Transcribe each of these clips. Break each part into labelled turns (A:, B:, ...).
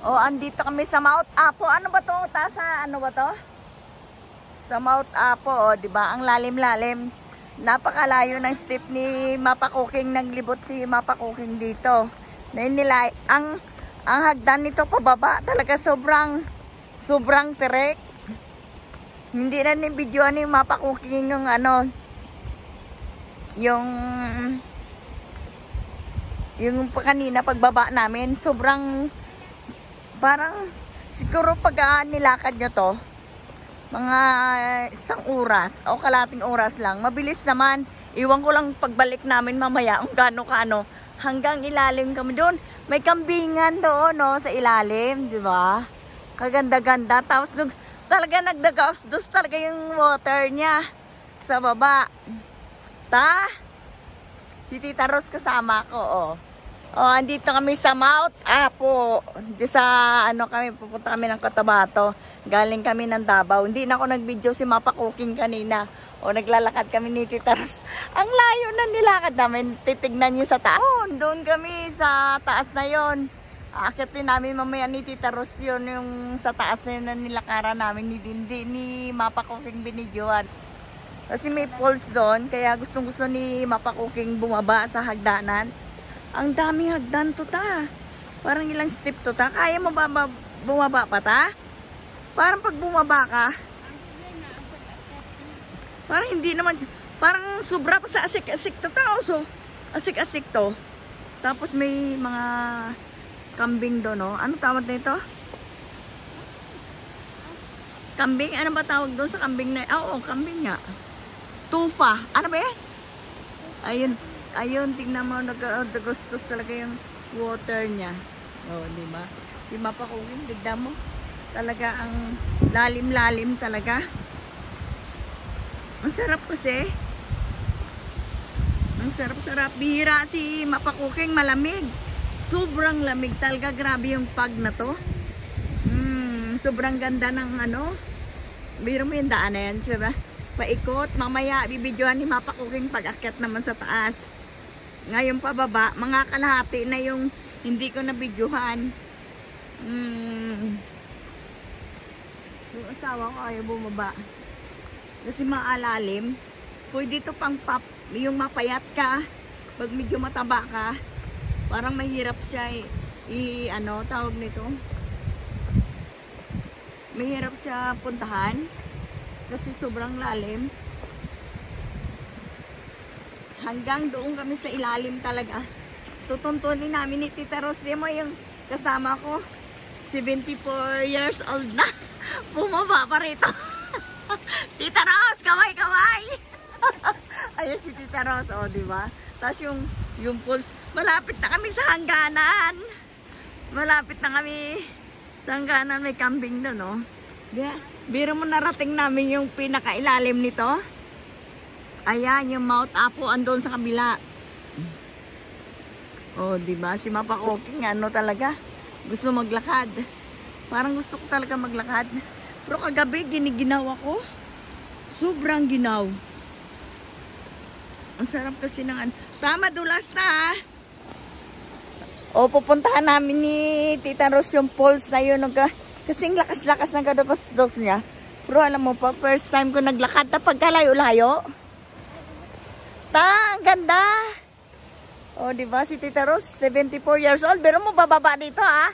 A: O, andito kami sa Mount Apo. Ano ba to? Tasa, ano ba to? Sa Mount Apo, o, diba? Ang lalim-lalim. Napakalayo ng step ni Mapa Cooking. Naglibot si Mapa Cooking dito. Nila, ang hagdan nito pababa. Talaga sobrang tirek. Hindi na ni-videoan ni Mapa Cooking yung ano, yung kanina pagbaba namin. Sobrang parang siguro pag nilakad nyo to, mga isang oras o kalating oras lang. Mabilis naman. Iwan ko lang pagbalik namin mamaya kung gaano hanggang ilalim kami doon. May kambingan doon, no, sa ilalim, di ba? Kaganda-ganda. Tapos talaga nagdagaos-dos talaga yung water niya sa baba. Si Tita Rose kasama ko, oh. Oh, andito kami sa Mount Apo. Di sa pupunta kami ng Cotabato. Galing kami ng Davao. Hindi na ako nag-video si Mapa Cooking kanina. O naglalakad kami ni Tita Ros. Ang layo na nilakad namin. Titignan nyo sa taas. Oh, doon kami sa taas na yon. Aakitin namin mamaya ni Tita Ros yun. Yung sa taas na yun na nilakaran namin. Hindi ni Mapa Cooking binidyoan. Kasi may falls doon. Kaya gustong-gusto ni Mapa Cooking bumaba sa hagdanan. Ang dami hagdan to, ta. Parang ilang step to, ta. Kaya mo ba bumaba pa, ta? Parang pag bumaba ka, parang hindi naman, parang sobra pa sa asik-asik to, ta. So, asik-asik to. Tapos may mga kambing doon, no? Ano tawag nito? Kambing? Ano ba tawag doon sa kambing na? Oo, kambing nga. Tufa. Ano ba yan? Ayun, tingnan mo, nagagustos talaga yung water niya. O, di ba? Si Mapa Cooking, tignan mo. Talaga ang lalim-lalim talaga. Ang sarap kasi. Ang sarap-sarap. Bihira si Mapa Cooking, malamig. Sobrang lamig talaga. Grabe yung pag na to. Sobrang ganda ng ano. Bihira mo yung daan na yan, diba? Paikot. Mamaya, bibidyohan ni Mapa Cooking pag-akyat naman sa taas. Ngayon pababa, mga kalahati na yung hindi ko na-videohan. Yung asawa ko ayaw bumaba. Kasi maalalim. Pwede ito pang yung mapayat ka. Pag medyo mataba ka, parang mahirap siya tawag nito. Mahirap siya puntahan. Kasi sobrang lalim. Hanggang doon kami sa ilalim talaga. Tutuntunin namin ni Tita Rose. Di mo yung kasama ko, 74 years old na. Bumaba pa rito. Tita Rose, kamay-kamay. Ayun si Tita Rose, oh, di ba? Tapos yung pulse, malapit na kami sa hangganan. Malapit na kami sa hangganan. May kambing doon, oh. Biro mo narating namin yung pinakailalim nito. Ayan, yung Mount Apo andun sa kabila. Oh, di ba? Si Mapa Cooking, ano talaga? Gusto maglakad. Parang gusto ko talaga maglakad. Pero kagabi, giniginaw ako. Sobrang ginaw. Ang sarap kasi ng tama, dulas na, ha? O, pupuntahan namin ni Tita Rose yung falls na yun. Kasing lakas-lakas ng kadapos-dos niya. Pero alam mo pa, first time ko naglakad na pagkalayo-layo. Ang ganda. O, diba si Tita Rose, 74 years old. Pero mo bababa dito, ha?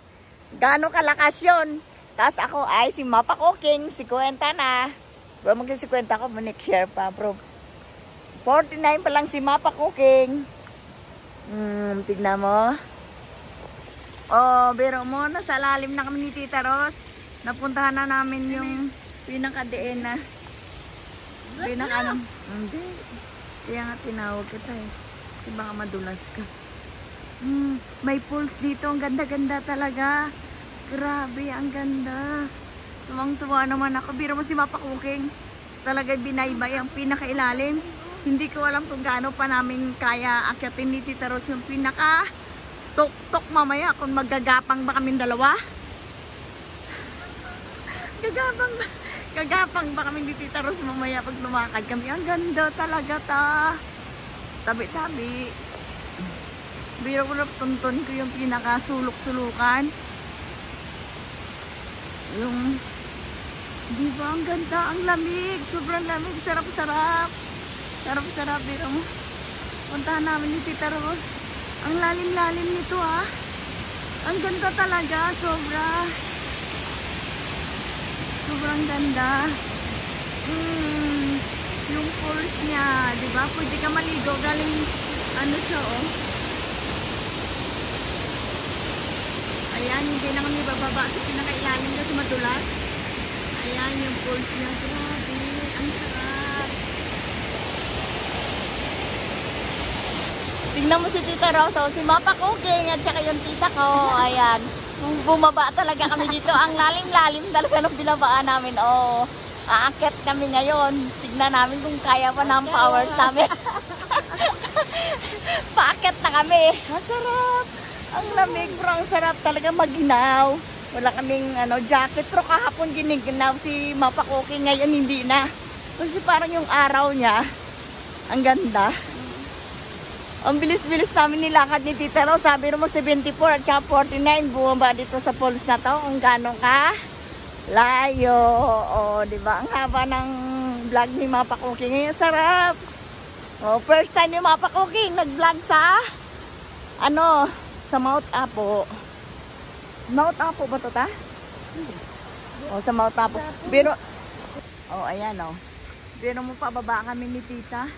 A: Gaano kalakas yun. Tapos ako ay si Mapa Cooking, 50 na. Pero mag-50 ko, next year pa, bro. 49 pa lang si Mapa Cooking. Tignan mo. O, biro mo, nasa lalim na kami ni Tita Rose. Napuntahan na namin yung pinaka-diin na. Hindi. Kaya nga tinawag kita, eh. Kasi baka madulas ka. May pools dito. Ang ganda-ganda talaga. Grabe, ang ganda. Tuwang-tuwa naman ako. Biro mo si Mapa Cooking. Talaga binaybay ang pinakailalim. Hindi ko alam kung gaano pa namin kaya akyatin ni Tita Rose yung pinaka-tok-tok mamaya kung maggagapang ba kaming dalawa. Gagapang ba kami ni Tita Rose mamaya pag lumakad kami. Ang ganda talaga, ta. Tabi-tabi. Biro ko na tuntun ko yung pinaka-sulok-sulukan. Yung, di ba, ang ganda, ang lamig. Sobrang lamig, sarap-sarap. Sarap-sarap, biro mo. Puntahan namin ni Tita Rose. Ang lalim-lalim nito ah. Ang ganda talaga, sobra. Sobrang ganda. Yung falls niya, di ba? Pwede ka maligo, galing ano siya oh. Ayan, hindi na kami bababa sa pinakailalim kasi madulas. Ayan, yung falls niya. Grabe, ang sarap. Tingnan mo si Tita Rose, si Mapa Cooking at saka yung tita ko. Ayan, bumaba talaga kami dito. Ang lalim-lalim talaga ng binabaan namin. Oh, aakyat kami ngayon. Tignan namin kung kaya pa ng powers namin. Paakyat na kami. Ang sarap. Ang lamig, bro. Ang sarap talaga maginaw. Wala kaming jacket. Pero kahapon giniginaw si Mapa Cooking. Ngayon hindi na. Kasi parang yung araw niya, ang ganda. Ang bilis-bilis namin nilakad ni Tita Rose. Sabi mo 74 at saka 49. Bumaba dito sa falls na to. Kung gano'n ka layo. O, diba? Ang haba ng vlog ni Mapa Cooking. Ngayon, sarap. O, first time ni Mapa Cooking nag-vlog sa sa Mount Apo. Mount Apo ba to ta? O, sa Mount Apo. Pero, ayan o. Pero mo pababa kami ni Tita.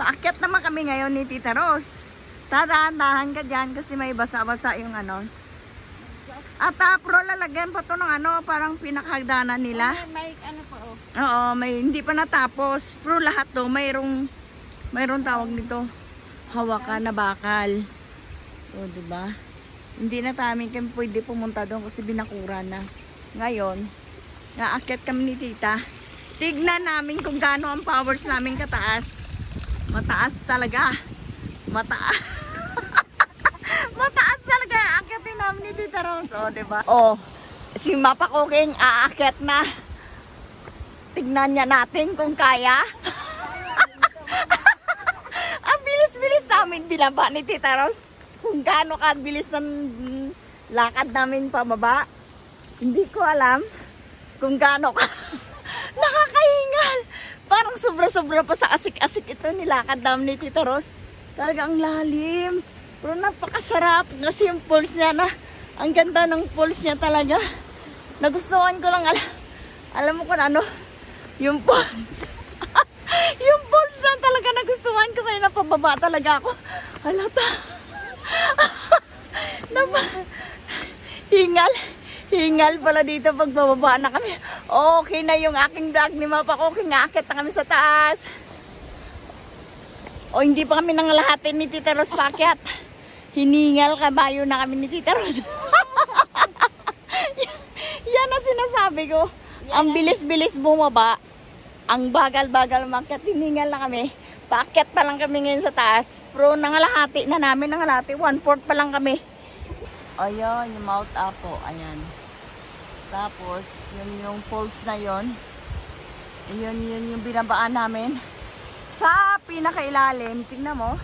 A: Paakyat naman kami ngayon ni Tita Rose. Tadahan-dahan ka dyan kasi may basa-basa yung At pro lalagyan pa to ng parang pinakahagdanan nila.
B: May pa oh.
A: Oo, hindi pa natapos. Pero lahat to, mayroong tawag nito. Hawakan na bakal. O, diba? Hindi na kami pwede pumunta doon kasi binakura na. Ngayon, naakyat kami ni Tita. Tignan namin kung gaano ang powers namin kataas. Mataas talaga. Mataas. Mataas talaga. Aakyatin namin ni Tita Rose. O, diba? O, si Mapa Cooking aakyat na. Tignan niya natin kung kaya. Ang bilis-bilis namin binaba ni Tita Rose. Kung gaano kabilis ng lakad namin pababa. Hindi ko alam kung gaano ka. Nakakahingal. Parang sobra-sobra pa sa asik-asik ito nilakad namin ni Tita Rose. Talagang lalim. Pero napakasarap kasi yung falls niya na. Ang ganda ng falls niya talaga. Nagustuhan ko lang. Alam mo kung ano? Yung falls. Yung falls na talaga nagustuhan ko. Kaya napababa talaga ako. Halata. Hingal pala dito pag bababa na kami. Okay na yung aking vlog ni Mapa Cooking. Aakit na kami sa taas. O hindi pa kami nangalahatin ni Tita Rose pakyat. Hiningal kabayo na kami ni Tita Rose. Yan ang sinasabi ko. Ang bilis-bilis bumaba. Ang bagal-bagal makyat. Hiningal na kami. Paakyat pa lang kami ngayon sa taas. Pero nangalahati na namin. Nangalahati. 1/4 pa lang kami. Ayan, yung Mount Apo. Ayan. Tapos, yun yung falls na yun. Yun yung binabaan namin. Sa pinakailalim, tingnan mo.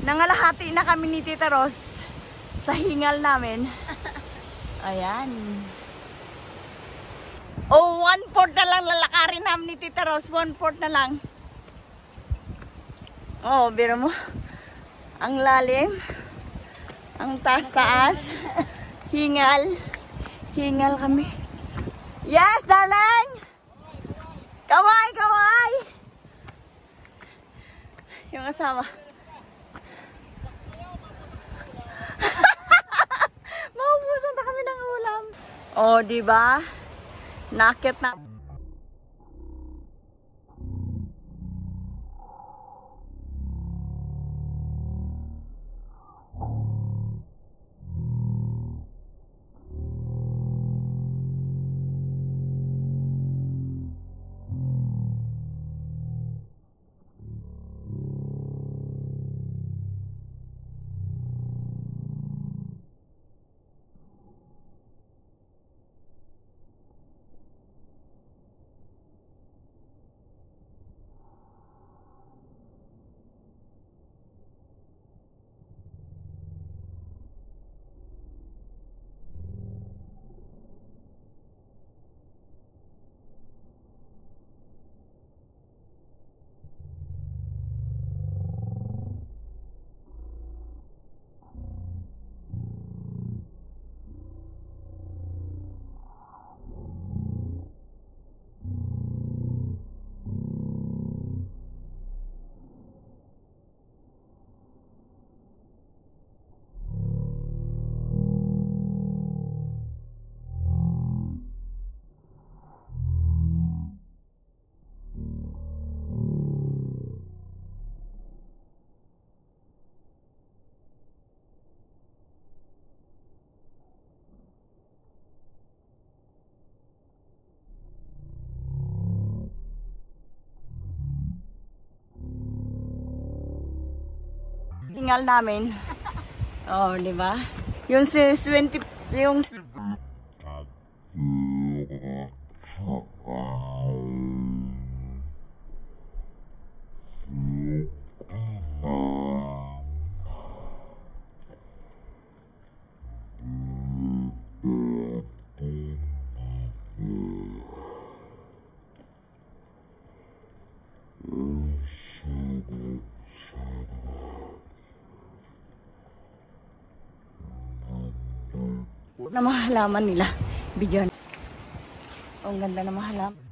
A: Nangalahati na kami ni Tita Rose sa hingal namin. Ayan. Oh, 1/4 na lang lalakarin namin ni Tita Rose. 1/4 na lang. Oh, biro mo. Ang lalim. Ang taas-taas. Hingal. Hingal kami. Yes, darling! Kaway, kaway! Yung asawa. Maubusan na kami ng ulam. Oh, diba? Nakit na. Tingal namin. Oh, di ba? Yung 20, yung na mga halaman nila. Bigyan. Oh, ang ganda ng mga halaman.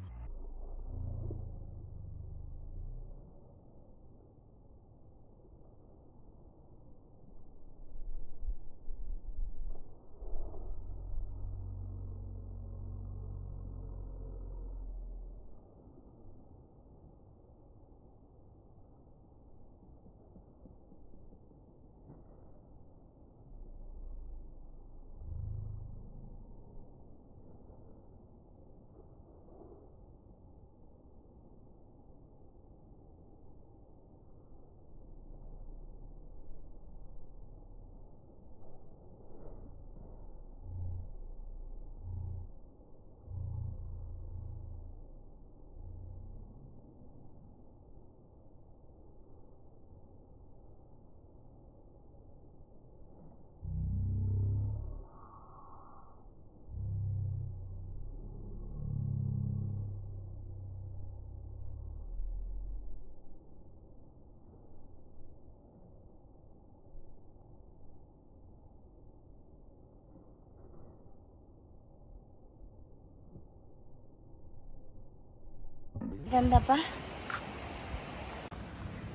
A: Ganda pa.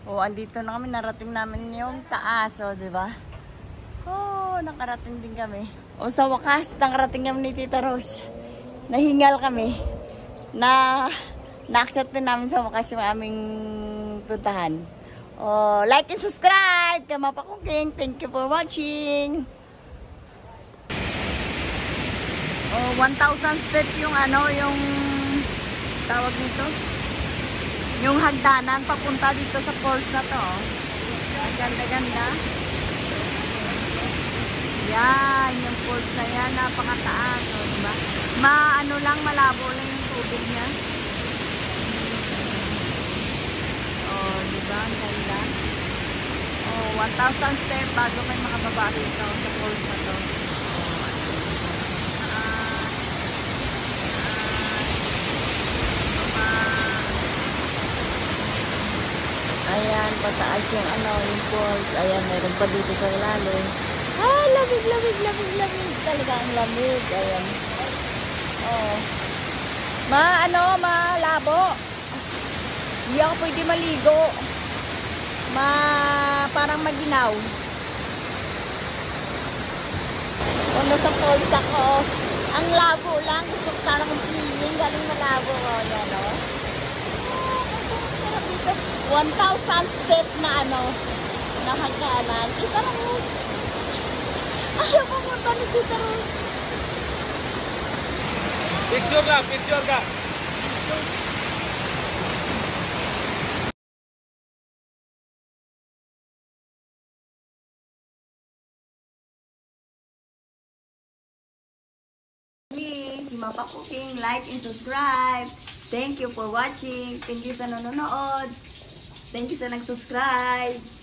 A: Oh, andito na kami. Narating namin yung taas. Oh, di ba? Oh, nakarating din kami. Oh, sa wakas, nakarating kami ni Tita Rose. Nahingal kami. Naakyat din namin sa wakas yung aming puntahan. Oh, like and subscribe kay Mapa Cooking. Thank you for watching. Oh, 1,000 steps yung ano, yung tawag nito. Yung hagdanan papunta dito sa falls na to. Ang ganda-ganda. Yan, yung falls na yan, napakataas. O, diba? Ano lang, malabo lang yung tubig niya. O, diba? Ang ganda. O, 1,000 steps bago may makababa dito sa falls na to. Ayan, pataas yung ano, yung falls. Ayan, meron pa dito sa ilalim. Ah, lamig, lamig, lamig, lamig. Talaga ang lamig. Ayan. Oh. Malabo. Hindi ako pwede maligo. Parang maginaw. Kung nasa falls ako, ang labo lang. Gusto ko sana kong piliin. Galing malabo. Oh, yan, oh. 1,000 steps na ano, na hagdanan. Kita lang mo. Ayaw pumunta ni Tita Rose.
B: Picture ka, picture ka.
A: Please, si Mapa Cooking, like and subscribe. Thank you for watching. Thank you sa nanonood. Thank you sa nag-subscribe.